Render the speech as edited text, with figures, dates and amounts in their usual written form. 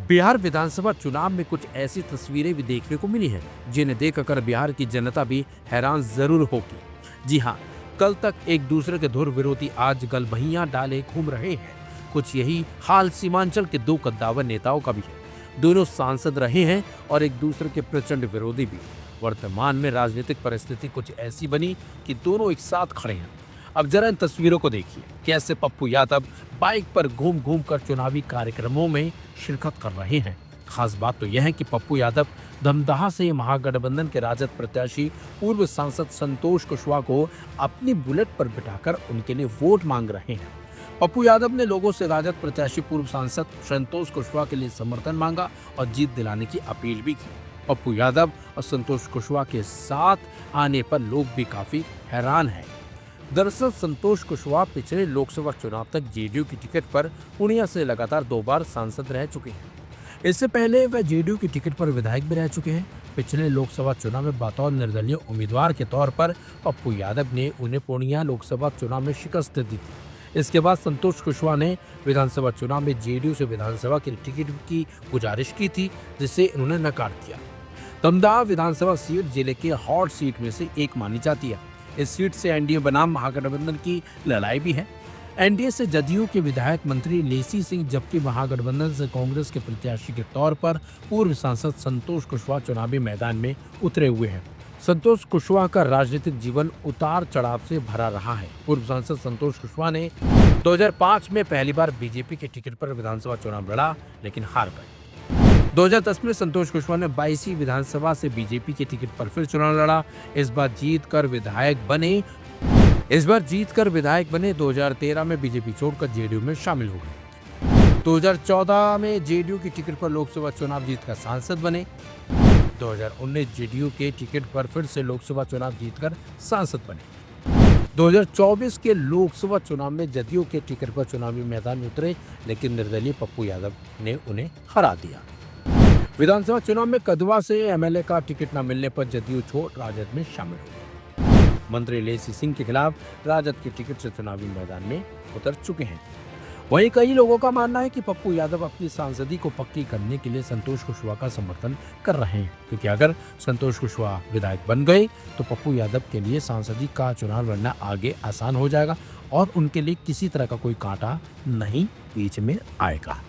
बिहार विधानसभा चुनाव में कुछ ऐसी तस्वीरें भी देखने को मिली हैं जिन्हें देखकर बिहार की जनता भी हैरान जरूर होगी। जी हाँ, कल तक एक दूसरे के धुर विरोधी आज गलबहियां डाले घूम रहे हैं। कुछ यही हाल सीमांचल के दो कद्दावर नेताओं का भी है। दोनों सांसद रहे हैं और एक दूसरे के प्रचंड विरोधी भी। वर्तमान में राजनीतिक परिस्थिति कुछ ऐसी बनी कि दोनों एक साथ खड़े हैं। अब जरा इन तस्वीरों को देखिए, कैसे पप्पू यादव बाइक पर घूम घूम कर चुनावी कार्यक्रमों में शिरकत कर रहे हैं। खास बात तो यह है कि पप्पू यादव धमदाहा से महागठबंधन के राजद प्रत्याशी पूर्व सांसद संतोष कुशवाहा को अपनी बुलेट पर बिठाकर उनके लिए वोट मांग रहे हैं। पप्पू यादव ने लोगों से राजद प्रत्याशी पूर्व सांसद संतोष कुशवाहा के लिए समर्थन मांगा और जीत दिलाने की अपील भी की। पप्पू यादव और संतोष कुशवाहा के साथ आने पर लोग भी काफी हैरान हैं। दरअसल संतोष कुशवाहा पिछले लोकसभा चुनाव तक जेडीयू की टिकट पर पूर्णिया से लगातार 2 बार सांसद रह चुके हैं। इससे पहले वह जेडीयू की टिकट पर विधायक भी रह चुके हैं। पिछले लोकसभा चुनाव में बतौर निर्दलीय उम्मीदवार के तौर पर पप्पू यादव ने उन्हें पूर्णिया लोकसभा चुनाव में शिकस्त दी थी। इसके बाद संतोष कुशवाहा ने विधानसभा चुनाव में जेडीयू से विधानसभा की टिकट की गुजारिश की थी, जिसे इन्होंने नकार दिया। दमदाहा विधानसभा सीट जिले के हॉट सीट में से एक मानी जाती है। इस सीट से एनडीए बनाम महागठबंधन की लड़ाई भी है। एनडीए से जदयू के विधायक मंत्री लेसी सिंह, जबकि महागठबंधन से कांग्रेस के प्रत्याशी के तौर पर पूर्व सांसद संतोष कुशवाहा चुनावी मैदान में उतरे हुए हैं। संतोष कुशवाहा का राजनीतिक जीवन उतार चढ़ाव से भरा रहा है। पूर्व सांसद संतोष कुशवाहा ने 2005 में पहली बार बीजेपी के टिकट पर विधानसभा चुनाव लड़ा, लेकिन हार गए। 2010 में संतोष कुशवाहा ने 22वीं विधानसभा से बीजेपी के टिकट पर फिर चुनाव लड़ा। इस बार जीत कर विधायक बने। 2013 में बीजेपी छोड़कर जेडीयू में शामिल हो गए। 2014 में जेडीयू की टिकट पर लोकसभा चुनाव जीतकर सांसद बने। 2019 जेडीयू के टिकट पर फिर से लोकसभा चुनाव जीतकर सांसद बने। 2024 के लोकसभा चुनाव में जदयू के टिकट पर चुनावी मैदान में उतरे, लेकिन निर्दलीय पप्पू यादव ने उन्हें हरा दिया। विधानसभा चुनाव में कदवा से एमएलए का टिकट न मिलने पर जदयू छोड़ राजद में शामिल हो गए। मंत्री लेसी सिंह के खिलाफ राजद के टिकट से चुनावी मैदान में उतर चुके हैं। वहीं कई लोगों का मानना है कि पप्पू यादव अपनी सांसदी को पक्की करने के लिए संतोष कुशवाहा का समर्थन कर रहे हैं, क्योंकि अगर संतोष कुशवाहा विधायक बन गए तो पप्पू यादव के लिए सांसदी का चुनाव लड़ना आगे आसान हो जाएगा और उनके लिए किसी तरह का कोई कांटा नहीं बीच में आएगा।